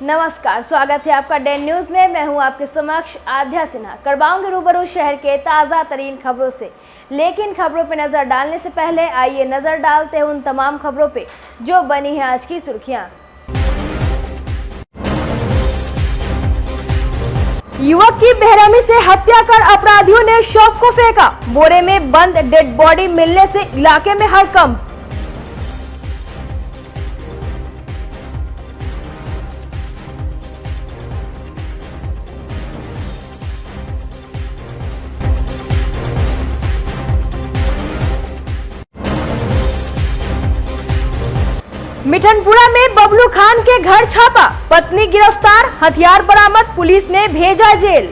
नमस्कार, स्वागत है आपका डे न्यूज में। मैं हूं आपके समक्ष आध्या सिन्हा। करवाऊंगी रूबरू शहर के ताज़ा तरीन खबरों से, लेकिन खबरों पे नजर डालने से पहले आइए नजर डालते हैं उन तमाम खबरों पे जो बनी है आज की सुर्खियां। युवक की बेरहमी से हत्या कर अपराधियों ने शव को फेंका। बोरे में बंद डेड बॉडी मिलने से इलाके में हड़कंप। मिठनपुरा में बबलू खान के घर छापा, पत्नी गिरफ्तार, हथियार बरामद, पुलिस ने भेजा जेल।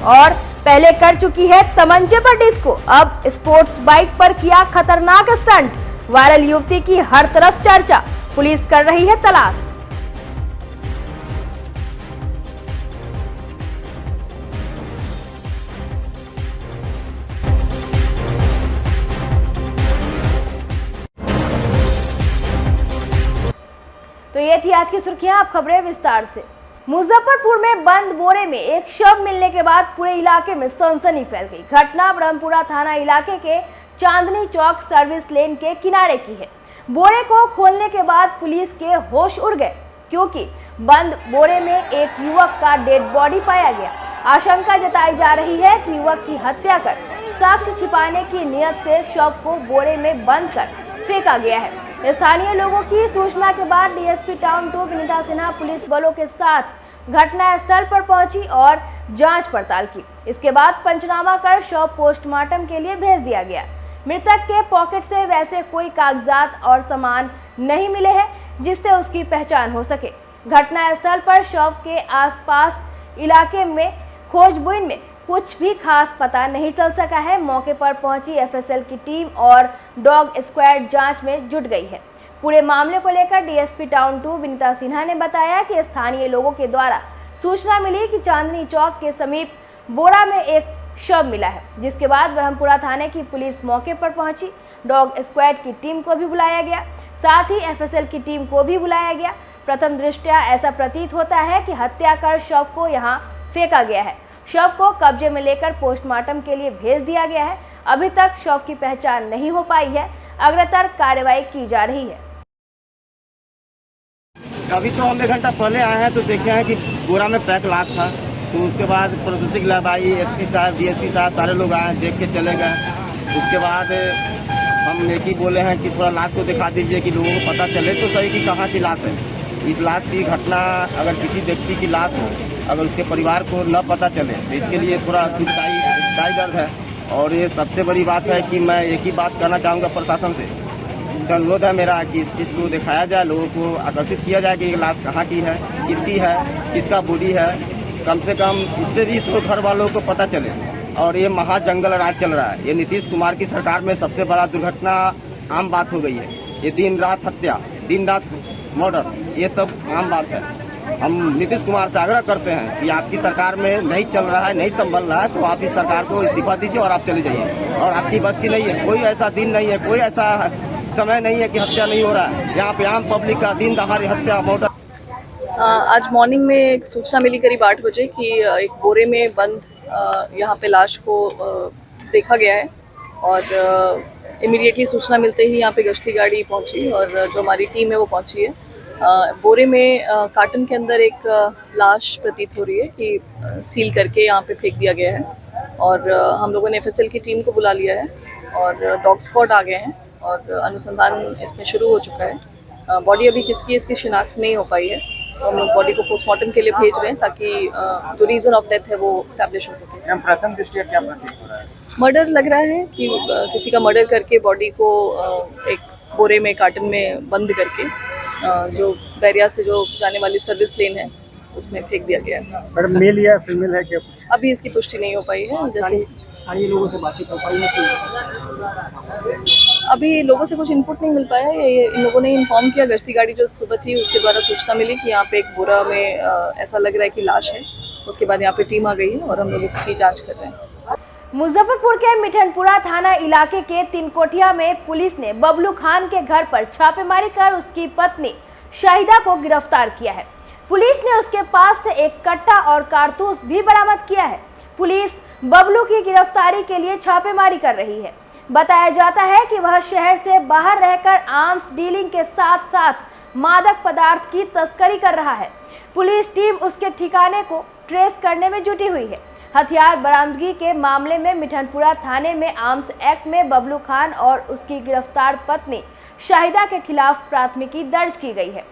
और पहले कर चुकी है तमंचे पर डिस्को, अब स्पोर्ट्स बाइक पर किया खतरनाक स्टंट। वायरल युवती की हर तरफ चर्चा, पुलिस कर रही है तलाश। तो ये थी आज की सुर्खियां, अब खबरें विस्तार से। मुजफ्फरपुर में बंद बोरे में एक शव मिलने के बाद पूरे इलाके में सनसनी फैल गई। घटना ब्रह्मपुरा थाना इलाके के चांदनी चौक सर्विस लेन के किनारे की है। बोरे को खोलने के बाद पुलिस के होश उड़ गए, क्योंकि बंद बोरे में एक युवक का डेड बॉडी पाया गया। आशंका जताई जा रही है कि युवक की हत्या कर साक्ष्य छिपाने की नियत से शव को बोरे में बंद कर फेंका गया है। स्थानीय लोगों की सूचना के बाद DSP town 2 Vinita Sinha police बलों के साथ घटना स्थल पर पहुंची और जांच पड़ताल की। इसके बाद पंचनामा कर शव पोस्टमार्टम के लिए भेज दिया गया। मृतक के पॉकेट से वैसे कोई कागजात और सामान नहीं मिले हैं जिससे उसकी पहचान हो सके। घटना स्थल पर शव के आसपास इलाके में खोजबीन में कुछ भी खास पता नहीं चल सका है। मौके पर पहुंची एफएसएल की टीम और डॉग स्क्वाड जांच में जुट गई है। पूरे मामले को लेकर डीएसपी टाउन 2 विनीता सिन्हा ने बताया कि स्थानीय लोगों के द्वारा सूचना मिली कि चांदनी चौक के समीप बोरा में एक शव मिला है, जिसके बाद ब्रह्मपुरा थाने की पुलिस मौके पर पहुंची। डॉग स्क्वाड की टीम को भी बुलाया गया, साथ ही एफएसएल की टीम को भी बुलाया गया। प्रथम दृष्टया ऐसा प्रतीत होता है कि हत्या कर शव को यहां फेंका गया है। शव को कब्जे में लेकर पोस्टमार्टम के लिए भेज दिया गया है। अभी तक शव की पहचान नहीं हो पाई है, अग्रतर कार्रवाई की जा रही है। अभी तो हम 1 घंटा पहले आए हैं तो देखे हैं कि बोरा में पैक लाश था। तो उसके बाद प्रोसेसिंग लैब आई, एसपी साहब, डीएसपी साहब, सारे लोग आए, देख के चले गए। उसके बाद हम एक ही बोले हैं कि थोड़ा लाश को दिखा दीजिए कि लोगों को पता चले तो सही कि कहाँ की लाश है। इस लाश की घटना अगर किसी व्यक्ति की लाश हो, अगर उसके परिवार को न पता चले तो इसके लिए थोड़ा दुखदाई दर्द है। और ये सबसे बड़ी बात है कि मैं एक ही बात कहना चाहूँगा प्रशासन से, अनुरोध है मेरा कि इस चीज़ को दिखाया जाए, लोगों को आकर्षित किया जाए कि ये लाश कहाँ की है, किसकी है, किसका बॉडी है। कम से कम इससे भी तो घर वालों को पता चले। और ये महाजंगल राज चल रहा है। ये नीतीश कुमार की सरकार में सबसे बड़ा दुर्घटना आम बात हो गई है। ये दिन रात हत्या, दिन रात मर्डर, ये सब आम बात है। हम नीतीश कुमार से आग्रह करते हैं कि आपकी सरकार में नहीं चल रहा है, नहीं संभल रहा है, तो आप इस सरकार को इस्तीफा दीजिए और आप चले जाइए। और आपकी बस की नहीं है, कोई ऐसा दिन नहीं है, कोई ऐसा समय नहीं है कि हत्या नहीं हो रहा है। यहाँ पे आम पब्लिक का दिन दहाड़े हत्या मर्डर। आज मॉर्निंग में एक सूचना मिली करीब 8 बजे कि एक बोरे में बंद यहाँ पे लाश को देखा गया है। और इमीडिएटली सूचना मिलते ही यहाँ पे गश्ती गाड़ी पहुँची और जो हमारी टीम है वो पहुँची है। बोरे में कार्टन के अंदर एक लाश प्रतीत हो रही है कि सील करके यहाँ पे फेंक दिया गया है। और हम लोगों ने एफएसएल की टीम को बुला लिया है और डॉग स्क्वाड आ गए हैं और अनुसंधान इसमें शुरू हो चुका है। बॉडी अभी किसकी है इसकी शिनाख्त नहीं हो पाई है, तो हम लोग बॉडी को पोस्टमार्टम के लिए भेज रहे हैं ताकि जो रीज़न ऑफ डेथ है वो स्टैब्लिश हो सके। प्रथम दृष्टया क्या प्रतीत हो रहा है? मर्डर लग रहा है कि किसी का मर्डर करके बॉडी को एक बोरे में कार्टन में बंद करके जो बैरिया से जो जाने वाली सर्विस लेन है उसमें फेंक दिया गया है। मेल या फीमेल है क्या? अभी इसकी पुष्टि नहीं हो पाई है। जैसे स्थानीय लोगों से बातचीत हो पाई है? अभी लोगों से कुछ इनपुट नहीं मिल पाया है। ये इन लोगों ने इन्फॉर्म किया, गश्ती गाड़ी जो सुबह थी उसके द्वारा सूचना मिली कि यहाँ पे एक बोरा में ऐसा लग रहा है कि लाश है। उसके बाद यहाँ पे टीम आ गई है और हम लोग इसकी जांच कर रहे हैं। मुजफ्फरपुर के मिठनपुरा थाना इलाके के तिनकोटिया में पुलिस ने बबलू खान के घर पर छापेमारी कर उसकी पत्नी शाहिदा को गिरफ्तार किया है। पुलिस ने उसके पास से एक कट्टा और कारतूस भी बरामद किया है। पुलिस बबलू की गिरफ्तारी के लिए छापेमारी कर रही है। बताया जाता है कि वह शहर से बाहर रहकर आर्म्स डीलिंग के साथ साथ मादक पदार्थ की तस्करी कर रहा है। पुलिस टीम उसके ठिकाने को ट्रेस करने में जुटी हुई है। हथियार बरामदगी के मामले में मिठनपुरा थाने में आर्म्स एक्ट में बबलू खान और उसकी गिरफ्तार पत्नी शाहिदा के खिलाफ प्राथमिकी दर्ज की गई है।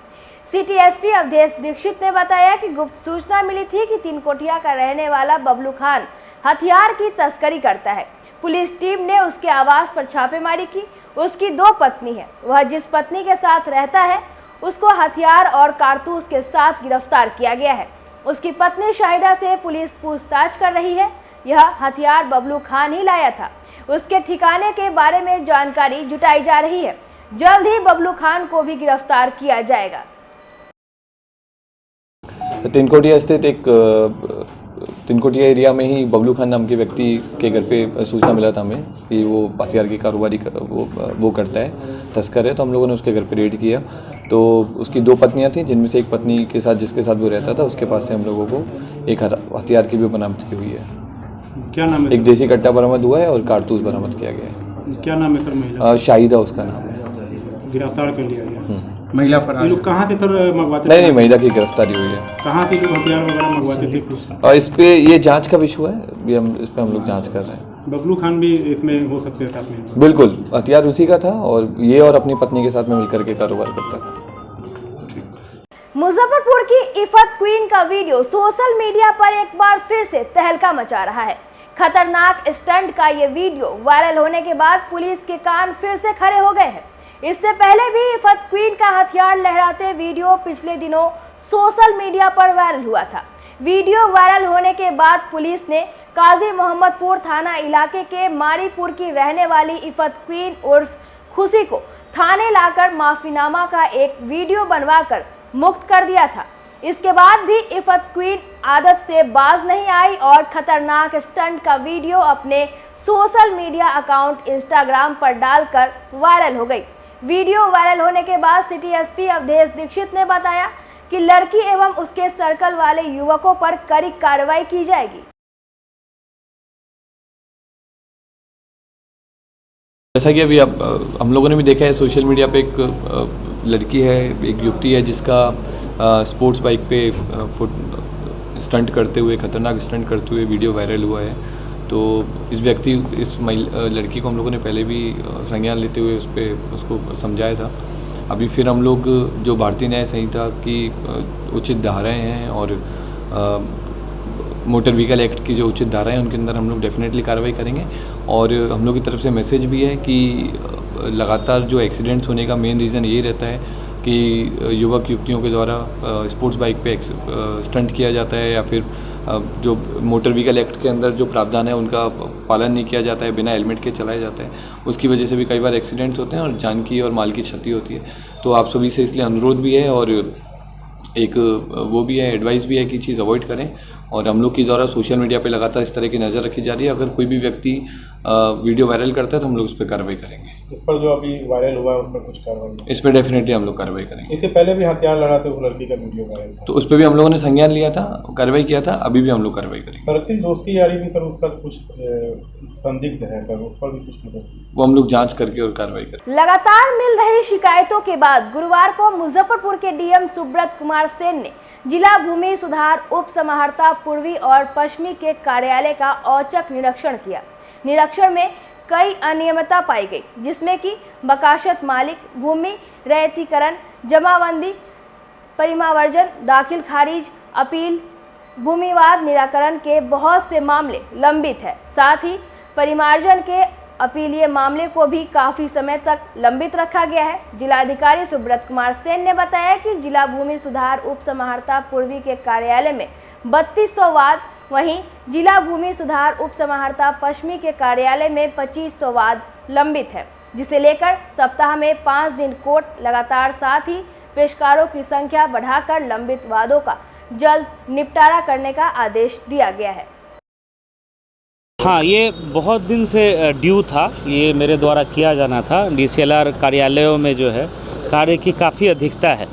सिटी एसपी अवधेश दीक्षित ने बताया कि गुप्त सूचना मिली थी कि तिनकोटिया का रहने वाला बबलू खान हथियार की तस्करी करता है। पुलिस टीम ने उसके आवास पर छापेमारी की। उसकी 2 पत्नी है। वह जिस पत्नी के साथ रहता है उसको हथियार और कारतूस के साथ गिरफ्तार किया गया है। उसकी पत्नी शाहिदा से पुलिस पूछताछ कर रही है। यह हथियार बबलू खान ही लाया था। उसके ठिकाने के बारे में जानकारी जुटाई जा रही है। जल्द ही बबलू खान को भी गिरफ्तार किया जाएगा। तिनकोटिया स्थित एक तिनकोटिया एरिया में ही बबलू खान नाम के व्यक्ति के घर पे सूचना मिला था हमें कि वो हथियार की कारोबारी वो करता है, तस्कर है। तो हम लोगों ने उसके घर पे रेड किया। तो उसकी 2 पत्नियां थीं, जिनमें से एक पत्नी के साथ जिसके साथ वो रहता था उसके पास से हम लोगों को एक हथियार की भी बरामदगी हुई है। क्या नाम है? एक देसी कट्टा बरामद हुआ है और कारतूस बरामद किया गया है। क्या नाम है सर? महिला शाहिदा उसका नाम है। गिरफ्तार कर लिया गया। महिला फरार। ये लोग कहाँ से सर मंगवाते नहीं, महिला की गिरफ्तारी हुई है। कहाँ से लोग हथियार वगैरह मंगवाते थे? और इस पे ये जांच का विषय है। ये इस पे हम लोग जांच कर रहे हैं। बबलू खान भी इसमें हो सकते हैं साथ में? बिल्कुल, हथियार उसी का था और ये और अपनी पत्नी के साथ में मिलकर के कारोबार करता था। मुजफ्फरपुर की इफत क्वीन का वीडियो सोशल मीडिया पर एक बार फिर से तहलका मचा रहा है। खतरनाक स्टंट का ये वीडियो वायरल होने के बाद पुलिस के कान फिर से खड़े हो गए हैं। इससे पहले भी इफत क्वीन का हथियार लहराते वीडियो पिछले दिनों सोशल मीडिया पर वायरल हुआ था। वीडियो वायरल होने के बाद पुलिस ने काजी मोहम्मदपुर थाना इलाके के मारीपुर की रहने वाली इफत क्वीन उर्फ खुशी को थाने लाकर माफीनामा का एक वीडियो बनवाकर मुक्त कर दिया था। इसके बाद भी इफत क्वीन आदत से बाज नहीं आई और खतरनाक स्टंट का वीडियो अपने सोशल मीडिया अकाउंट इंस्टाग्राम पर डालकर वायरल हो गई। वीडियो वायरल होने के बाद सिटी एसपी अवधेश दीक्षित ने बताया कि लड़की एवं उसके सर्कल वाले युवकों पर कड़ी कार्रवाई की जाएगी। जैसा कि अभी हम लोगों ने भी देखा है, सोशल मीडिया पे एक लड़की है, एक युवती है जिसका स्पोर्ट्स बाइक पे स्टंट करते हुए, खतरनाक स्टंट करते हुए वीडियो वायरल हुआ है। तो इस लड़की को हम लोगों ने पहले भी संज्ञान लेते हुए उसको समझाया था। अभी फिर हम लोग जो भारतीय न्याय संहिता की उचित धाराएं हैं और मोटर व्हीकल एक्ट की जो उचित धाराएं हैं उनके अंदर हम लोग डेफिनेटली कार्रवाई करेंगे। और हम लोग की तरफ से मैसेज भी है कि लगातार जो एक्सीडेंट्स होने का मेन रीज़न यही रहता है कि युवक युवतियों के द्वारा स्पोर्ट्स बाइक पे स्टंट किया जाता है या फिर जो मोटर व्हीकल एक्ट के अंदर जो प्रावधान है उनका पालन नहीं किया जाता है, बिना हेलमेट के चलाया जाता है। उसकी वजह से भी कई बार एक्सीडेंट्स होते हैं और जान की और माल की क्षति होती है। तो आप सभी से इसलिए अनुरोध भी है और एक वो भी है, एडवाइस भी है कि चीज़ अवॉइड करें। और हम लोग की द्वारा सोशल मीडिया पे लगातार इस तरह की नज़र रखी जा रही है। अगर कोई भी व्यक्ति वीडियो वायरल करता है तो हम लोग उस पर कार्रवाई करेंगे। इस पर जो अभी वायरल हुआ है उस पर कुछ कार्रवाई? इस पर डेफिनेटली हम लोग कार्रवाई करेंगे। इससे पहले भी हथियार लड़ाते हुए लड़की का वीडियो वायरल था, तो उस पर भी हम लोगों ने संज्ञान लिया था, कार्रवाई किया था। अभी भी हम लोग कार्रवाई करेंगे। सर की दोस्ती यारी भी सर उसका कुछ संदिग्ध है सर, उस पर भी कुछ मतलब वो हम लोग जांच करके और कार्रवाई करेंगे। लगातार मिल रही शिकायतों के बाद गुरुवार को मुजफ्फरपुर के डीएम सुब्रत कुमार सेन ने जिला भूमि सुधार उप समाहर्ता पूर्वी और पश्चिमी के कार्यालय का औचक निरीक्षण किया। निरीक्षण में कई अनियमितता पाई गई, जिसमें कि बकाशत मालिक, भूमि रैयतीकरण, जमाबंदी, परिमावर्जन, दाखिल खारिज, अपील, भूमिवाद निराकरण के बहुत से मामले लंबित है। साथ ही परिमार्जन के अपीलीय मामले को भी काफी समय तक लंबित रखा गया है। जिलाधिकारी सुब्रत कुमार सेन ने बताया कि जिला भूमि सुधार उप समाहर्ता पूर्वी के कार्यालय में 3200 वाद, वहीं जिला भूमि सुधार उप समाहर्ता पश्चिमी के कार्यालय में 2500 वाद लंबित है, जिसे लेकर सप्ताह में 5 दिन कोर्ट लगातार, साथ ही पेशकारों की संख्या बढ़ाकर लंबित वादों का जल्द निपटारा करने का आदेश दिया गया है। हाँ, ये बहुत दिन से ड्यू था, ये मेरे द्वारा किया जाना था। डीसीएलआर कार्यालयों में जो है कार्य की काफ़ी अधिकता है,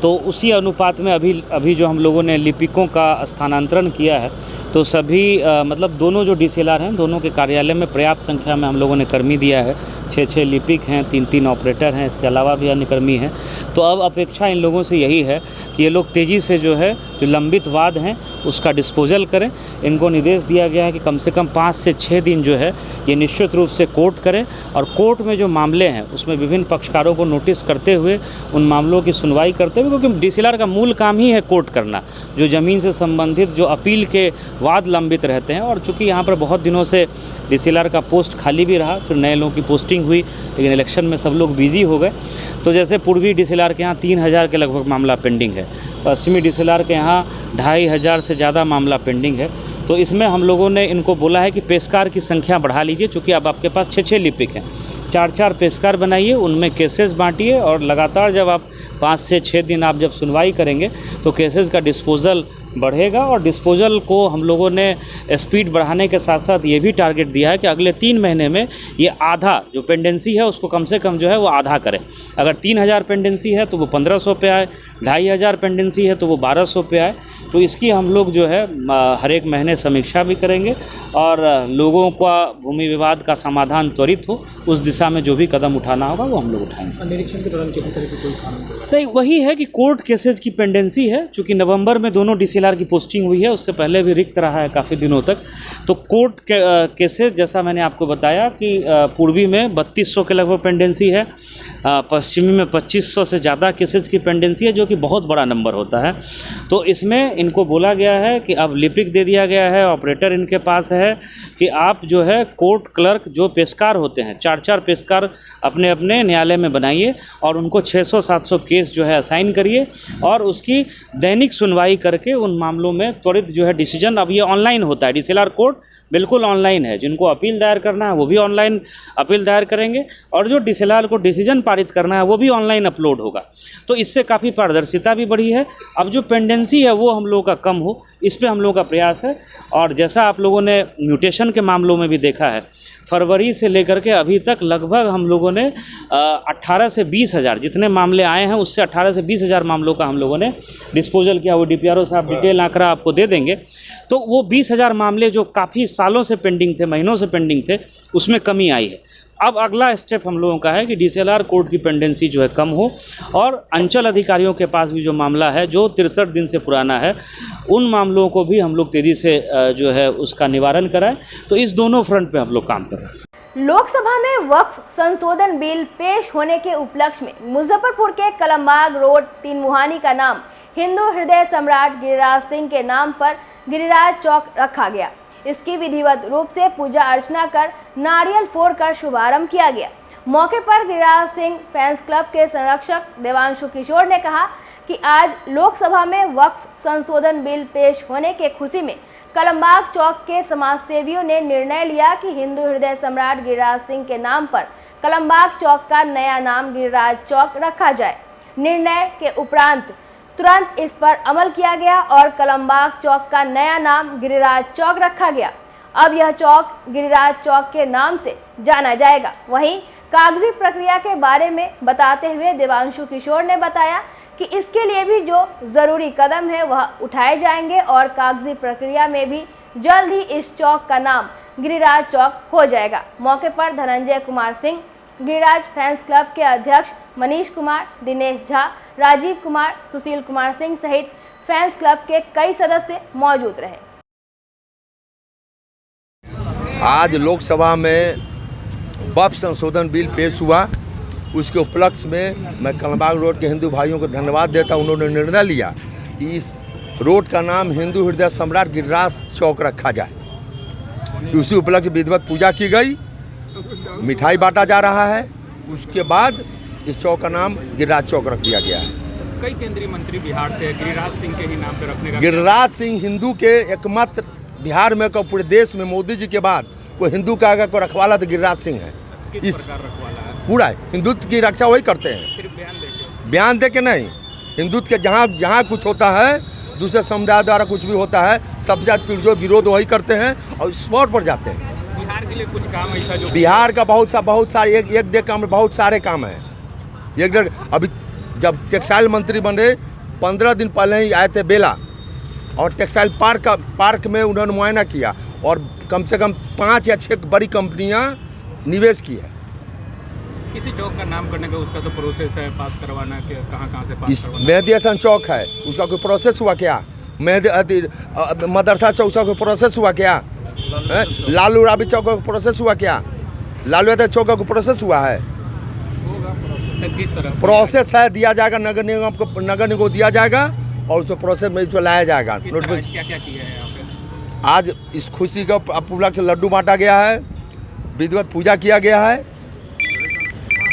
तो उसी अनुपात में अभी जो हम लोगों ने लिपिकों का स्थानांतरण किया है, तो सभी मतलब दोनों जो डीसीएलआर हैं, दोनों के कार्यालय में पर्याप्त संख्या में हम लोगों ने कर्मी दिया है। 6 लिपिक हैं, 3 ऑपरेटर हैं, इसके अलावा भी अन्य कर्मी हैं। तो अब अपेक्षा इन लोगों से यही है कि ये लोग तेज़ी से जो है जो लंबित वाद हैं उसका डिस्पोजल करें। इनको निर्देश दिया गया है कि कम से कम 5 से 6 दिन जो है ये निश्चित रूप से कोर्ट करें, और कोर्ट में जो मामले हैं उसमें विभिन्न पक्षकारों को नोटिस करते हुए उन मामलों की सुनवाई करते हुए, क्योंकि डीसीएलआर का मूल काम ही है कोर्ट करना, जो ज़मीन से संबंधित जो अपील के वाद लंबित रहते हैं। और चूँकि यहाँ पर बहुत दिनों से डीसीएलआर का पोस्ट खाली भी रहा, फिर नए लोगों की पोस्टिंग हुई, लेकिन इलेक्शन में सब लोग बिजी हो गए, तो जैसे पूर्वी डीसीएलआर के यहाँ 3000 के लगभग मामला पेंडिंग है, पश्चिमी डीसीएलआर के यहाँ 2500 से ज़्यादा मामला पेंडिंग है। तो इसमें हम लोगों ने इनको बोला है कि पेशकार की संख्या बढ़ा लीजिए, चूँकि अब आपके पास 6 लिपिक हैं, 4 पेशकार बनाइए, उनमें केसेस बांटिए, और लगातार जब आप 5 से 6 दिन आप जब सुनवाई करेंगे तो केसेस का डिस्पोजल बढ़ेगा। और डिस्पोजल को हम लोगों ने स्पीड बढ़ाने के साथ साथ ये भी टारगेट दिया है कि अगले 3 महीने में ये आधा जो पेंडेंसी है उसको कम से कम जो है वो आधा करें। अगर 3000 पेंडेंसी है तो वो 1500 पे आए, 2500 पेंडेंसी है तो वो 1200 पे आए। तो इसकी हम लोग जो है हर एक महीने समीक्षा भी करेंगे, और लोगों का भूमि विवाद का समाधान त्वरित हो उस दिशा में जो भी कदम उठाना होगा वो हम लोग उठाएंगे। निरीक्षण के दौरान किसी तरह की कोई काम नहीं, वही है कि कोर्ट केसेस की पेंडेंसी है, चूँकि नवंबर में दोनों डीसीएलआर की पोस्टिंग हुई है, उससे पहले भी रिक्त रहा है काफ़ी दिनों तक। तो कोर्ट केसेस जैसा मैंने आपको बताया कि पूर्वी में 3200 के लगभग पेंडेंसी है, पश्चिमी में 2500 से ज़्यादा केसेस की पेंडेंसी है, जो कि बहुत बड़ा नंबर होता है। तो इसमें इनको बोला गया है कि अब लिपिक दे दिया गया है, ऑपरेटर इनके पास है कि आप जो है कोर्ट क्लर्क जो पेशकार होते हैं 4 पेशकार अपने अपने न्यायालय में बनाइए, और उनको 600-700 केस जो है असाइन करिए, और उसकी दैनिक सुनवाई करके उन मामलों में त्वरित जो है डिसीजन, अब ये ऑनलाइन होता है, डीसीएलआर कोर्ट बिल्कुल ऑनलाइन है, जिनको अपील दायर करना है वो भी ऑनलाइन अपील दायर करेंगे, और जो डीसीएलआर को डिसीजन पारित करना है वो भी ऑनलाइन अपलोड होगा। तो इससे काफ़ी पारदर्शिता भी बढ़ी है। अब जो पेंडेंसी है वो हम लोगों का कम हो, इस पे हम लोगों का प्रयास है। और जैसा आप लोगों ने म्यूटेशन के मामलों में भी देखा है, फरवरी से लेकर के अभी तक लगभग हम लोगों ने 18 से 20 हज़ार जितने मामले आए हैं, उससे 18 से 20 हज़ार मामलों का हम लोगों ने डिस्पोजल किया। वो डीपीआरओ साहब डिटेल आंकड़ा आपको दे देंगे। तो वो 20 हज़ार मामले जो काफ़ी सालों से पेंडिंग थे, महीनों से पेंडिंग थे, उसमें कमी आई है। अब अगला स्टेप हम लोगों का है कि डीसीएलआर कोर्ट की पेंडेंसी जो है कम हो, और अंचल अधिकारियों के पास भी जो मामला है जो 63 दिन से पुराना है, उन मामलों को भी हम लोग तेज़ी से जो है उसका निवारण कराएं। तो इस दोनों फ्रंट पे हम लोग काम कर रहे हैं। लोकसभा में वक्फ संशोधन बिल पेश होने के उपलक्ष्य में मुजफ्फरपुर के कलमबाग रोड 3 मुहानी का नाम हिंदू हृदय सम्राट गिरिराज सिंह के नाम पर गिरिराज चौक रखा गया। इसकी विधिवत रूप से पूजा अर्चना कर नारियल फोड़कर शुभारंभ किया गया। मौके पर गिरिराज सिंह फैंस क्लब के संरक्षक देवांशु किशोर ने कहा कि आज लोकसभा में वक्फ संशोधन बिल पेश होने के खुशी में कलमबाग चौक के समाज सेवियों ने निर्णय लिया कि हिंदू हृदय सम्राट गिरिराज सिंह के नाम पर कलमबाग चौक का नया नाम गिरिराज चौक रखा जाए। निर्णय के उपरांत तुरंत इस पर अमल किया गया और कलमबाग चौक का नया नाम गिरिराज चौक रखा गया। अब यह चौक गिरिराज चौक के नाम से जाना जाएगा। वहीं कागजी प्रक्रिया के बारे में बताते हुए देवांशु किशोर ने बताया कि इसके लिए भी जो जरूरी कदम है वह उठाए जाएंगे और कागजी प्रक्रिया में भी जल्द ही इस चौक का नाम गिरिराज चौक हो जाएगा। मौके पर धनंजय कुमार सिंह, गिरिराज फैंस क्लब के अध्यक्ष मनीष कुमार, दिनेश झा, राजीव कुमार, सुशील कुमार सिंह सहित फैंस क्लब के कई सदस्य मौजूद रहे। आज लोकसभा में वक्फ संशोधन बिल पेश हुआ, उसके उपलक्ष्य में मैं कलमबाग रोड के हिंदू भाइयों को धन्यवाद देता हूं। उन्होंने निर्णय लिया कि इस रोड का नाम हिंदू हृदय सम्राट गिरिराज चौक रखा जाए। उसी उपलक्ष्य विधिवत पूजा की गई, मिठाई बांटा जा रहा है। उसके बाद इस चौक का नाम गिरिराज चौक रख दिया गया है। कई केंद्रीय मंत्री बिहार से गिरिराज सिंह के ही नाम पर रखने का। गिरिराज सिंह हिंदू के एकमात्र बिहार में पूरे देश में मोदी जी के बाद कोई हिंदू का अगर कोई रखवाला तो गिरिराज सिंह है। किस प्रकार रखवाला है? पूरा हिंदुत्व की रक्षा वही करते हैं, सिर्फ बयान दे के नहीं। हिंदुत्व के जहाँ कुछ होता है, दूसरे समुदाय द्वारा कुछ भी होता है, सब जात जो विरोध वही करते हैं और स्पॉट पर जाते हैं। बिहार के लिए कुछ काम ऐसा जो बिहार का बहुत सारे एक देख काम बहुत सारे काम हैं। अभी जब टेक्सटाइल मंत्री बने 15 दिन पहले ही आए थे बेला, और टेक्सटाइल पार्क में उन्होंने मुआयना किया और कम से कम 5 या 6 बड़ी कंपनियां निवेश की है। किसी चौक का नाम करने का उसका तो प्रोसेस है, पास करवाना कि कहाँ से पास करवाना। मेहदी हसन चौक है, उसका कोई प्रोसेस हुआ क्या? मदरसा चौक का कोई प्रोसेस हुआ क्या? लालू राबी चौक का प्रोसेस हुआ क्या? लालू यादव चौक का प्रोसेस हुआ है? किस तरह प्रोसेस है, दिया जाएगा नगर निगम को दिया जाएगा और उसको प्रोसेस में इसको लाया जाएगा। क्या क्या किया है यहाँ पे? आज इस खुशी का उपलक्ष्य लड्डू बांटा गया है, विधिवत पूजा किया गया है।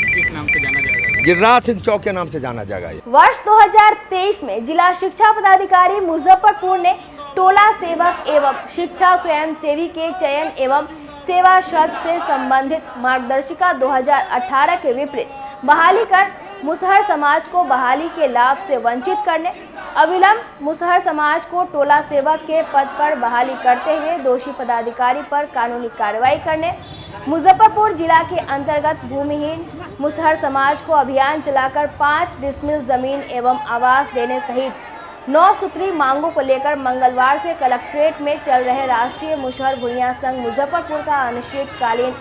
किस नाम से जाना जाएगा? गिरिराज सिंह चौक के नाम से जाना जाएगा। वर्ष 2023 में जिला शिक्षा पदाधिकारी मुजफ्फरपुर ने टोला सेवक एवं शिक्षा स्वयं सेवी के चयन एवं सेवा शर्त से संबंधित मार्गदर्शिका 2018 के विपरीत बहाली कर मुसहर समाज को बहाली के लाभ से वंचित करने, अविलंब मुसहर समाज को टोला सेवक के पद पर बहाली करते हुए दोषी पदाधिकारी पर कानूनी कार्रवाई करने, मुजफ्फरपुर जिला के अंतर्गत भूमिहीन मुसहर समाज को अभियान चलाकर 5 डिसमिल जमीन एवं आवास देने सहित 9 सूत्री मांगों को लेकर मंगलवार से कलेक्ट्रेट में चल रहे राष्ट्रीय मुसहर भूइयां संघ मुजफ्फरपुर का अनिश्चितकालीन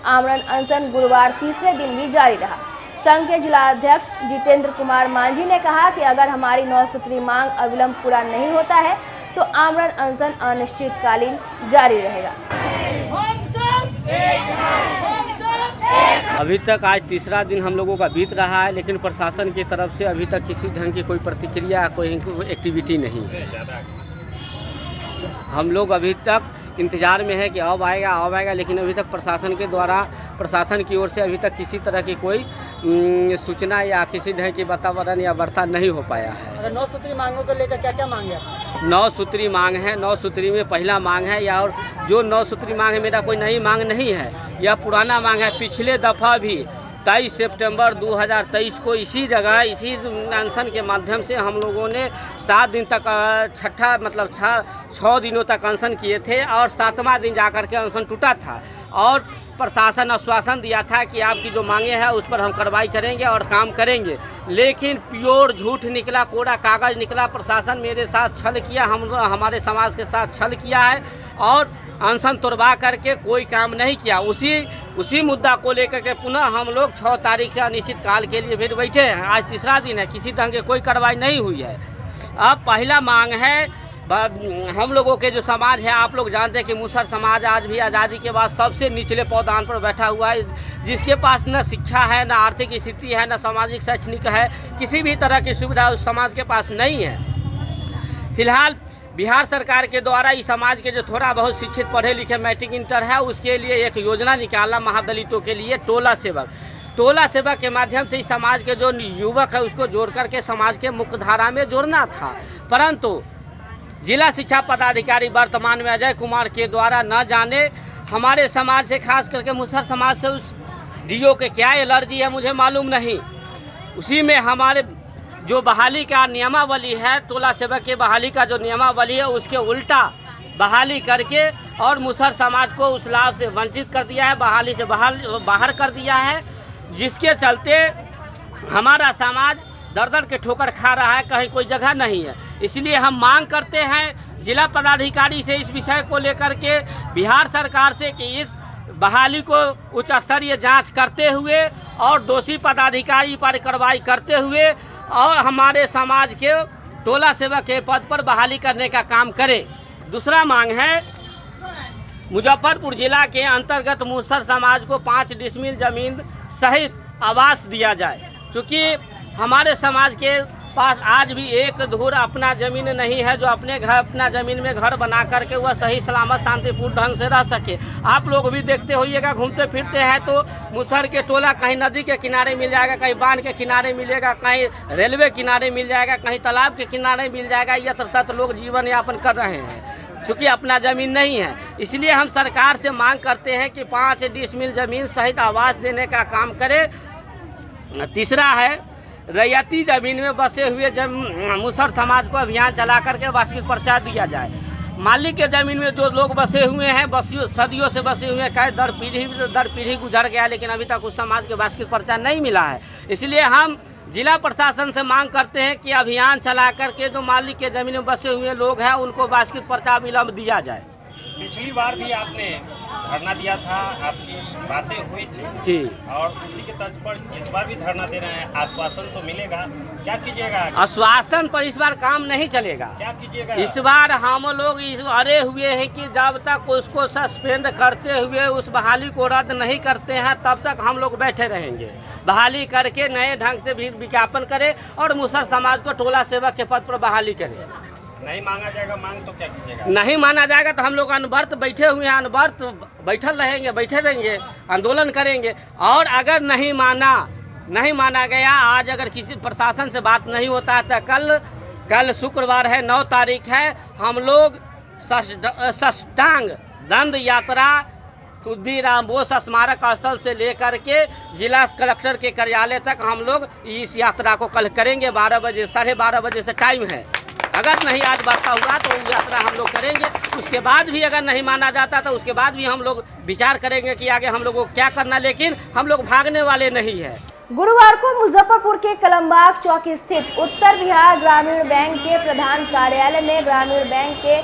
आमरण अनशन गुरुवार तीसरे दिन भी जारी रहा। संघ के जिलाध्यक्ष जितेंद्र कुमार मांझी ने कहा कि अगर हमारी 9 सूत्री मांग अविलंब पूरा नहीं होता है तो आमरण अनशन अनिश्चितकालीन जारी रहेगा। अभी तक आज तीसरा दिन हम लोगों का बीत रहा है, लेकिन प्रशासन की तरफ से अभी तक किसी ढंग की कोई प्रतिक्रिया, कोई एक्टिविटी नहीं है। हम लोग अभी तक इंतज़ार में है कि अब आएगा, लेकिन अभी तक प्रशासन की ओर से अभी तक किसी तरह की कोई सूचना या किसी ढंग की वातावरण या वार्ता नहीं हो पाया है। 9 सूत्री मांगों को लेकर क्या क्या मांग है? 9 सूत्री मांग है। 9 सूत्री में पहला मांग है, या और जो 9 सूत्री मांग है मेरा कोई नई मांग नहीं है, यह पुराना मांग है। पिछले दफ़ा भी 23 सितंबर 2023 को इसी जगह इसी अनशन के माध्यम से हम लोगों ने 7 दिन तक 6 दिनों तक अनशन किए थे और 7वां दिन जाकर के अनशन टूटा था और प्रशासन आश्वासन दिया था कि आपकी जो मांगे हैं उस पर हम कार्रवाई करेंगे और काम करेंगे, लेकिन प्योर झूठ निकला, कोरा कागज़ निकला। प्रशासन मेरे साथ छल किया, हमारे समाज के साथ छल किया है और अनशन तोड़वा करके कोई काम नहीं किया। उसी मुद्दा को लेकर के पुनः हम लोग 6 तारीख से अनिश्चित काल के लिए फिर बैठे हैं। आज तीसरा दिन है, किसी ढंग की कोई कार्रवाई नहीं हुई है। अब पहला मांग है, हम लोगों के जो समाज है, आप लोग जानते हैं कि मुसहर समाज आज भी आज़ादी के बाद सबसे निचले पौधान पर बैठा हुआ है, जिसके पास न शिक्षा है, न आर्थिक स्थिति है, न सामाजिक शैक्षणिक है, किसी भी तरह की सुविधा उस समाज के पास नहीं है। फिलहाल बिहार सरकार के द्वारा इस समाज के जो थोड़ा बहुत शिक्षित पढ़े लिखे मैट्रिक इंटर है, उसके लिए एक योजना निकाला महादलितों के लिए टोला सेवक के माध्यम से इस समाज के जो युवक है उसको जोड़ करके समाज के मुख्यधारा में जोड़ना था। परंतु जिला शिक्षा पदाधिकारी वर्तमान में अजय कुमार के द्वारा न जाने हमारे समाज से, खास करके मुसहर समाज से उस डीओ के क्या एलर्जी है मुझे मालूम नहीं। उसी में हमारे जो बहाली का नियमावली है, टोला सेवक के बहाली का जो नियमावली है उसके उल्टा बहाली करके और मुसहर समाज को उस लाभ से वंचित कर दिया है, बहाली से बाहर कर दिया है, जिसके चलते हमारा समाज दर के ठोकर खा रहा है, कहीं कोई जगह नहीं है। इसलिए हम मांग करते हैं जिला पदाधिकारी से इस विषय को लेकर के बिहार सरकार से कि इस बहाली को उच्च स्तरीय जांच करते हुए और दोषी पदाधिकारी पर कार्रवाई करते हुए और हमारे समाज के टोला सेवक के पद पर बहाली करने का काम करे। दूसरा मांग है, मुजफ्फरपुर जिला के अंतर्गत मुसहर समाज को 5 डिसमिल जमीन सहित आवास दिया जाए, क्योंकि हमारे समाज के पास आज भी एक धूर अपना ज़मीन नहीं है जो अपना ज़मीन में घर बना करके वह सही सलामत शांतिपूर्ण ढंग से रह सके। आप लोग भी देखते होइएगा, घूमते फिरते हैं तो मुसहर के टोला कहीं नदी के किनारे मिल जाएगा, कहीं बांध के किनारे मिलेगा, कहीं रेलवे किनारे मिल जाएगा, कहीं तालाब के किनारे मिल जाएगा। यथार्थ लोग जीवन यापन कर रहे हैं। चूँकि अपना ज़मीन नहीं है। इसलिए हम सरकार से मांग करते हैं कि 5 डिसमिल ज़मीन सहित आवास देने का काम करे। तीसरा है रैयती ज़मीन में बसे हुए मुसहर समाज को अभियान चला करके वार्षिक पर्चा दिया जाए। मालिक के ज़मीन में जो लोग बसे हुए हैं, सदियों से बसे हुए हैं, कई दर पीढ़ी गुजर गया, लेकिन अभी तक उस समाज के वार्षिक पर्चा नहीं मिला है। इसलिए हम जिला प्रशासन से मांग करते हैं कि अभियान चला करके जो मालिक के ज़मीन में बसे हुए लोग हैं उनको वार्षिक पर्चा विलम्ब दिया जाए। पिछली बार भी आपने धरना दिया था, आपकी बातें हुई थी जी, और उसी के तर्ज पर इस बार भी धरना दे रहे हैं। आश्वासन तो मिलेगा, क्या कीजिएगा? आश्वासन पर इस बार काम नहीं चलेगा। क्या कीजिएगा? इस बार हम लोग अड़े हुए हैं कि जब तक उसको सस्पेंड करते हुए उस बहाली को रद्द नहीं करते हैं तब तक हम लोग बैठे रहेंगे। बहाली करके नए ढंग से भी विज्ञापन करें और मुसहर समाज को टोला सेवक के पद पर बहाली करें। नहीं मांगा जाएगा, मांग तो क्या कीजिएगा? नहीं माना जाएगा तो हम लोग अनवर्त बैठे हुए हैं, अनवर्त बैठे रहेंगे, आंदोलन करेंगे। और अगर नहीं माना गया, आज अगर किसी प्रशासन से बात नहीं होता है तो कल शुक्रवार है, 9 तारीख है, हम लोग साष्टांग दंड यात्रा खुद्दीराम बोस स्मारक स्थल से लेकर के जिला कलेक्टर के कार्यालय तक हम लोग इस यात्रा को कल करेंगे। 12 बजे, 12:30 बजे से टाइम है। अगर नहीं आज वार्ता हुआ तो वो यात्रा हम लोग करेंगे। उसके बाद भी अगर नहीं माना जाता तो उसके बाद भी हम लोग विचार करेंगे कि आगे हम लोगों को क्या करना, लेकिन हम लोग भागने वाले नहीं है। गुरुवार को मुजफ्फरपुर के कलमबाग चौक स्थित उत्तर बिहार ग्रामीण बैंक के प्रधान कार्यालय में ग्रामीण बैंक के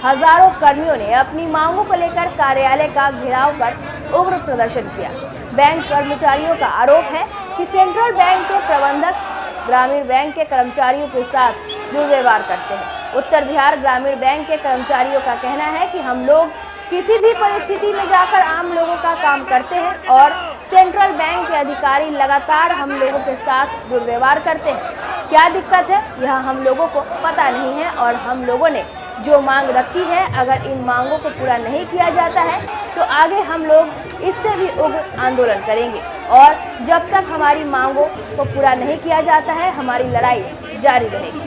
हजारों कर्मियों ने अपनी मांगों को लेकर कार्यालय का घेराव कर उग्र प्रदर्शन किया। बैंक कर्मचारियों का आरोप है कि सेंट्रल बैंक के प्रबंधक ग्रामीण बैंक के कर्मचारियों के साथ दुर्व्यवहार करते हैं। उत्तर बिहार ग्रामीण बैंक के कर्मचारियों का कहना है कि हम लोग किसी भी परिस्थिति में जाकर आम लोगों का काम करते हैं और सेंट्रल बैंक के अधिकारी लगातार हम लोगों के साथ दुर्व्यवहार करते हैं। क्या दिक्कत है यह हम लोगों को पता नहीं है और हम लोगों ने जो मांग रखी है, अगर इन मांगों को पूरा नहीं किया जाता है तो आगे हम लोग इससे भी उग्र आंदोलन करेंगे और जब तक हमारी मांगों को पूरा नहीं किया जाता है हमारी लड़ाई जारी रहेगी।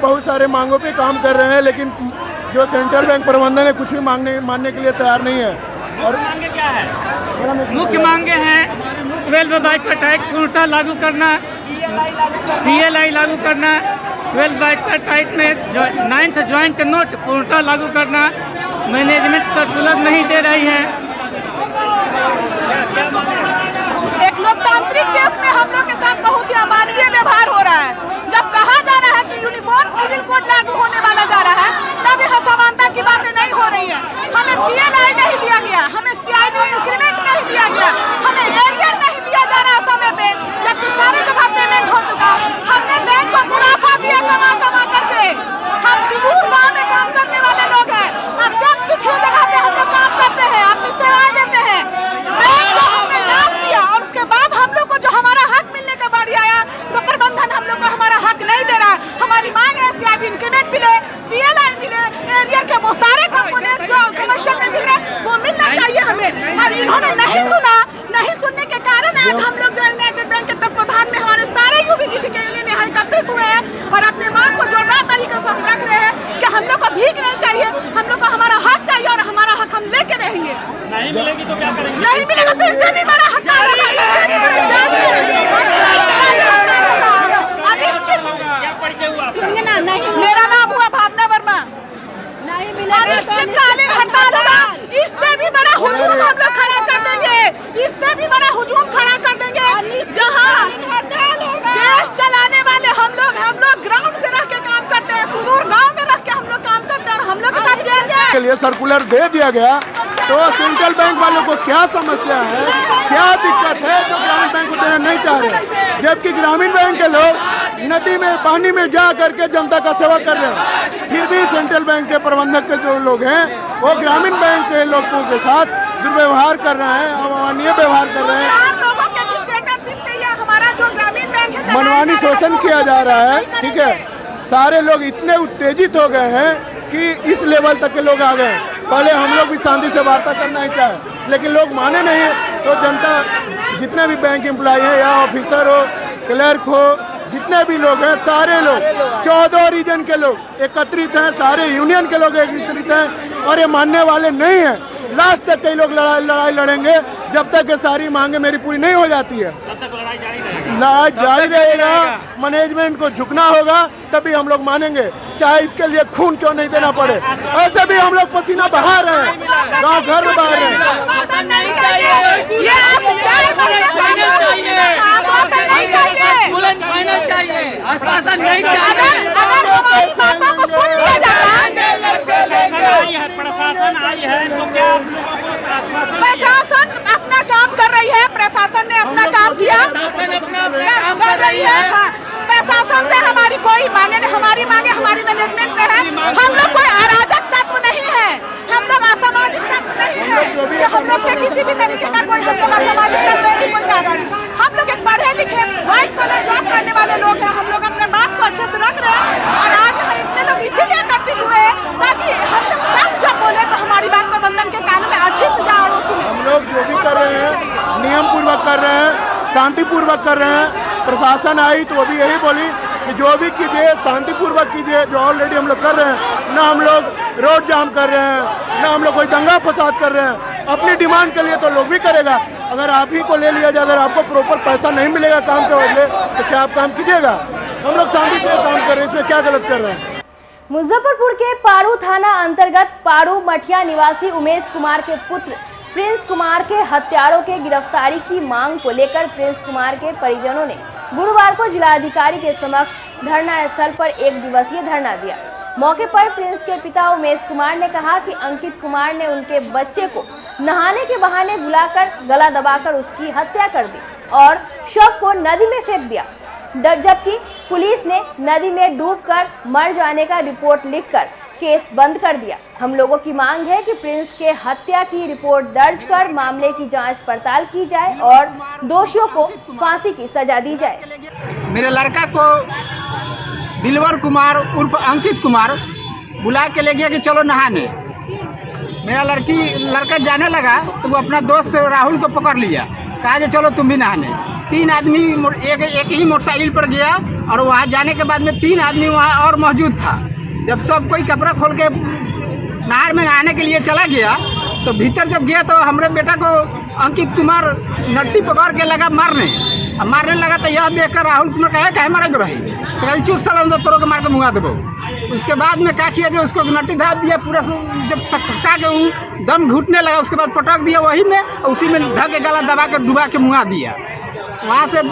बहुत सारे मांगों पे काम कर रहे हैं, लेकिन जो सेंट्रल बैंक प्रबंधन है कुछ भी मानने के लिए तैयार नहीं है। और मांगे क्या है? मुख्य मांगे हैं 12 बाई पर टैक्स पूर्णतः लागू करना, PLI लागू करना, 12 बाई पर टाइट में 9th ज्वाइंट नोट पूर्णतः लागू करना, मैनेजमेंट सर्कुलर नहीं दे रही है। एक लोकतांत्रिक देश में हम लोग के साथ बहुत ही अमानवीय व्यवहार हो रहा है। जब कहा जा रहा है कि यूनिफॉर्म सिविल कोड लागू होने वाला जा रहा है, तब यह समानता की बातें नहीं हो रही है। हमें PLI नहीं दिया गया, हमें CID इंक्रीमेंट नहीं दिया गया, हमें एरियर नहीं दिया जा रहा समय पे, जबकि सारी जगह पेमेंट हो चुका। हमने बैंक को मुनाफा दिया कमा करके। हम सुदूर गाँव में काम करने वाले लोग हैं, अब तक पिछड़ी जगह पे हम लोग काम करते हैं, अपनी सेवाएं देते हैं। बैंक को हमने लाभ दिया और उसके बाद हम लोग को जो हमारा हक मिलने का बारी आया तो प्रबंधन हम लोग को हमारा हक नहीं दे रहा। हमारी मांग है CID इंक्रीमेंट मिले, PLI मिले, एरियर के वो सारे कंपोनेंट जो कमर्शियल में मिल रहे वो मिलना चाहिए हमें। और इन्होंने नहीं सुनने के कारण आज हम लोग जो यूनाइटेड बैंक के तत्वाधान में हमारे सारे UBGP के यूनियन यहाँ एकत्रित हुए हैं और अपने मांग को जोरदार तरीके से हम रख रहे हैं कि हम लोग को भीख नहीं चाहिए, हम लोग को हमारा हक चाहिए और हमारा हक हम लेके रहेंगे। नहीं मिलेगी तो क्या करेंगे? नहीं मिलेगा तो इससे भी बड़ा हड़ताल है। मेरा नाम हुआ भावना वर्मा। नहीं मिलेगा अनिश्चितकालीन हड़ताल होगा, इससे भी बड़ा हुजूम हम लोग खड़ा कर देंगे, इससे भी बड़ा हुजूम खड़ा कर देंगे। जहाँ देश चलाने वाले हम लोग ग्राउंड पे रह के काम करते हैं, सुदूर गांव में रह के हम लोग काम करते हैं और हम लोग के साथ जेल के लिए सर्कुलर दे दिया गया तो सेंट्रल बैंक वालों को क्या समस्या है, क्या दिक्कत है जो ग्रामीण बैंक को देना नहीं चाह रहे, जबकि ग्रामीण बैंक के लोग नदी में पानी में जा करके जनता का सेवा कर रहे हैं। फिर भी सेंट्रल बैंक के प्रबंधक के जो लोग हैं वो ग्रामीण बैंक के लोगों के साथ दुर्व्यवहार कर रहे हैं, अमानवीय व्यवहार कर रहे हैं, मनमानी शोषण किया जा रहा है। ठीक है, सारे लोग इतने उत्तेजित हो गए हैं कि इस लेवल तक के लोग आ गए। पहले हम लोग भी शांति से वार्ता करना ही चाहे, लेकिन लोग माने नहीं, तो जनता जितने भी बैंक एम्प्लॉय हैं या ऑफिसर हो क्लर्क हो, जितने भी लोग हैं सारे लोग 14 रीजन के लोग एकत्रित हैं, सारे यूनियन के लोग एकत्रित हैं और ये मानने वाले नहीं हैं। लास्ट तक कई लोग लड़ाई लड़ेंगे जब तक ये सारी मांगे मेरी पूरी नहीं हो जाती है। लड़ाई जारी रहेगा, मैनेजमेंट को झुकना होगा तभी हम लोग मानेंगे, चाहे इसके लिए खून क्यों नहीं देना पड़े। ऐसे भी हम लोग पसीना बहा रहे हैं, गाँव घर में बहा रहे हैं। आश्वासन नहीं चाहिए। अगर हमारी बातों को सुन लिया जाता है, प्रशासन आई है तो क्या प्रशासन अपना काम कर रही है, प्रशासन ने अपना काम किया, काम कर रही है। हाँ, प्रशासन से हमारी कोई मांगे नहीं, हमारी मांगे हमारी मैनेजमेंट से है। हम लोग कोई अराजक तत्व नहीं है, हम लोग असामाजिक तत्व नहीं है कि हम लोग पे किसी भी तरीके का कोई हम लोग असामाजिक तत्व नहीं कोई चाह रहा। हम लोग एक पढ़े लिखे व्हाइट कलर जॉब करने वाले लोग हैं, हम लोग अपने बात को अच्छे से रख रहे हैं और आज हम इतने लोग इसीलिए एकत्रित हुए हैं ताकि हम लोग सब जब बोले तो हमारी बात प्रबंधन के कानों में अच्छी से जाए और सुने। हम लोग जो भी कर रहे हैं नियम पूर्वक कर रहे हैं, शांतिपूर्वक कर रहे हैं। प्रशासन आई तो वो भी यही बोली कि जो भी कीजिए शांतिपूर्वक कीजिए, जो ऑलरेडी हम लोग कर रहे हैं। ना हम लोग रोड जाम कर रहे हैं, ना हम लोग कोई दंगा फसाद कर रहे हैं। अपनी डिमांड के लिए तो लोग भी करेगा। अगर आप ही को ले लिया जाए, अगर आपको प्रॉपर पैसा नहीं मिलेगा काम के बदले तो क्या आप काम कीजिएगा? हम लोग शांति से काम कर रहे हैं, इसमें क्या गलत कर रहे हैं? मुजफ्फरपुर के पारू थाना अंतर्गत पारू मठिया निवासी उमेश कुमार के पुत्र प्रिंस कुमार के हत्यारों के गिरफ्तारी की मांग को लेकर प्रिंस कुमार के परिजनों ने गुरुवार को जिलाधिकारी के समक्ष धरना स्थल पर 1 दिवसीय धरना दिया। मौके पर प्रिंस के पिता उमेश कुमार ने कहा कि अंकित कुमार ने उनके बच्चे को नहाने के बहाने बुलाकर गला दबाकर उसकी हत्या कर दी और शव को नदी में फेंक दिया, जबकि पुलिस ने नदी में डूबकर मर जाने का रिपोर्ट लिखकर केस बंद कर दिया। हम लोगों की मांग है कि प्रिंस के हत्या की रिपोर्ट दर्ज कर मामले की जांच पड़ताल की जाए और दोषियों को फांसी की सजा दी जाए। मेरे लड़का को दिलवर कुमार उर्फ अंकित कुमार बुला के ले गया कि चलो नहाने। मेरा लड़का जाने लगा तो वो अपना दोस्त राहुल को पकड़ लिया, कहा कि चलो तुम भी नहाने। 3 आदमी एक ही मोटरसाइकिल पर गया और वहाँ जाने के बाद में 3 आदमी वहाँ और मौजूद था। जब सब कोई कपड़ा खोल के नहर में नहाने के लिए चला गया तो भीतर जब गया तो हमारे बेटा को अंकित कुमार नट्टी पकड़ के लगा मारने लगा तो यह देखकर राहुल कुमार कहे कहे मारे तो रही तो कहीं चुप साला तोड़ के मार के मुँगा देबो। उसके बाद में क्या किया जो उसको नट्टी धाप दिया पूरा, जब सटका के वो दम घुटने लगा उसके बाद पटक दिया वही में, उसी में ढक के गला दबा के डुबा के मुँगा दिया। वहाँ से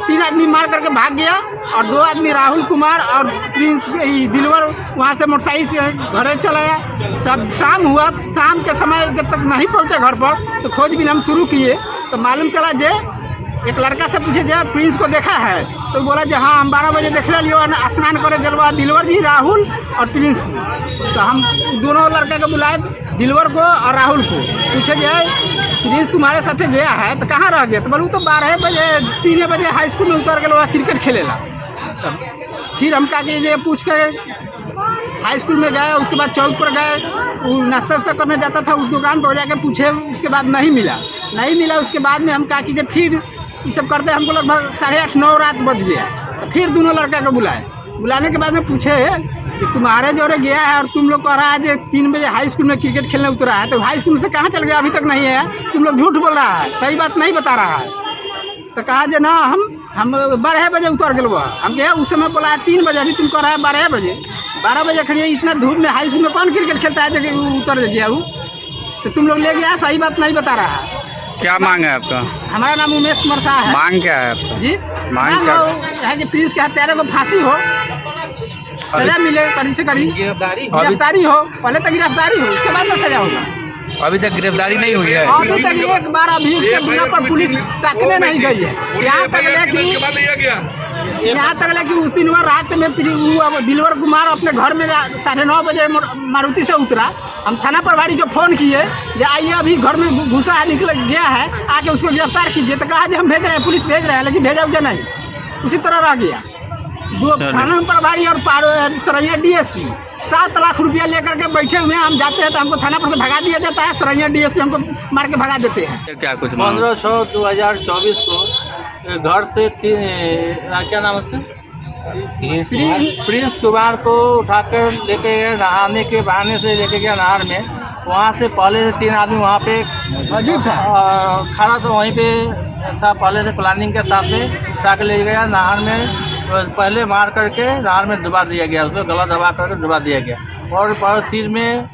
3 आदमी मार करके भाग गया और 2 आदमी राहुल कुमार और प्रिंस दिलवर वहाँ से मोटरसाइकिल से घरे चला गया। सब शाम हुआ, शाम के समय जब तक नहीं पहुँचा घर पर तो खोजबीन हम शुरू किए तो मालूम चला जे एक लड़का से पूछे जो प्रिंस को देखा है तो बोला जो हाँ हम 12 बजे देख लियो स्नान करे गलवा दिलवर जी राहुल और प्रिंस। तो हम दोनों लड़के को बुलाए, दिलवर को और राहुल को, पूछे जाए प्रिंस तुम्हारे साथ गया है तो कहाँ रह गया? तो बोलूँ तो 12 बजे 3 बजे हाई स्कूल में उतर गया क्रिकेट खेलेला। तब फिर हम क्या किए पूछ कर हाई स्कूल में गए, उसके बाद चौक पर गए, वो नाश्ता वास्ता करने जाता था उस दुकान पर जाकर पूछे, उसके बाद नहीं मिला। उसके बाद में हम क्या कीजिए फिर ये सब करते हमको लगभग 8:30-9 रात बज गया। तो फिर दोनों लड़का को बुलाने के बाद में पूछे कि तुम्हारे जोरे गया है और तुम लोग कह रहा है जो 3 बजे हाई स्कूल में क्रिकेट खेलने उतरा है, तो हाई स्कूल से कहाँ चल गया? अभी तक नहीं है, तुम लोग झूठ बोल रहा है, सही बात नहीं बता रहा है। तो कहा जो ना हम 12 बजे उतर गए। वो हम गया उस समय बोला है 3 बजे, अभी तुम कह रहा है 12 बजे। 12 बजे खड़िए इतना धूप में हाई स्कूल में कौन क्रिकेट खेलता है जगह उतर गया वो? तो तुम लोग ले गया, सही बात नहीं बता रहा है। क्या मांग है आपका? हमारा नाम उमेश कुमार शाह है। मांग क्या है आपका? जी मांग क्या है कि प्रिंस के हत्यारे को फांसी हो, सजा मिले, कड़ी से कड़ी गिरफ्तारी हो। पहले तो गिरफ्तारी हो, उसके बाद में सजा होगा। अभी तक गिरफ्तारी नहीं हुई है। अभी तक एक बार अभी के बिना पर पुलिस तकने नहीं गई है। यहाँ तक ले कि उस दिन रात में दिलवर कुमार अपने घर में 9:30 बजे मारुति से उतरा। हम थाना प्रभारी को फ़ोन किए कि आइए अभी घर में घुसा निकल गया है, आके उसको गिरफ्तार कीजिए। तो कहा कि हम भेज रहे हैं, पुलिस भेज रहे हैं, लेकिन भेजा उजा नहीं, उसी तरह रह गया। 2 थाना प्रभारी और सरैया DSP 7 लाख रुपया लेकर के बैठे हुए हैं। हम जाते हैं तो हमको थाना पर से भगा दिया जाता है, सरैया DSP हमको मार के भगा देते हैं। क्या कुछ 15/100/2024 को घर से क्या नाम है उसका, प्रिंस कुमार को उठाकर लेके गए, नहाने के बहाने से लेके गया नहर में। वहाँ से पहले से 3 आदमी वहाँ पे मौजूद था, खड़ा तो वहीं पे था, पहले से प्लानिंग के साथ में उठा के ले गया नहर में। पहले मार करके नहर में डुबा दिया गया, उसको गला दबा करके डुबा दिया गया, और सिर में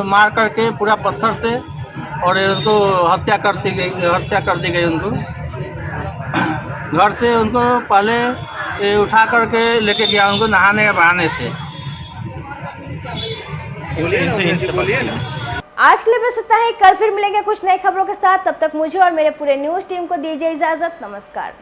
मार करके पूरा पत्थर से, और उनको हत्या कर दी गई उनको। घर से उनको पहले उठा करके लेके गया उनको नहाने के बहाने से। आज के लिए बस इतना ही। कल फिर मिलेंगे कुछ नई खबरों के साथ। तब तक मुझे और मेरे पूरे न्यूज़ टीम को दीजिए इजाजत। नमस्कार।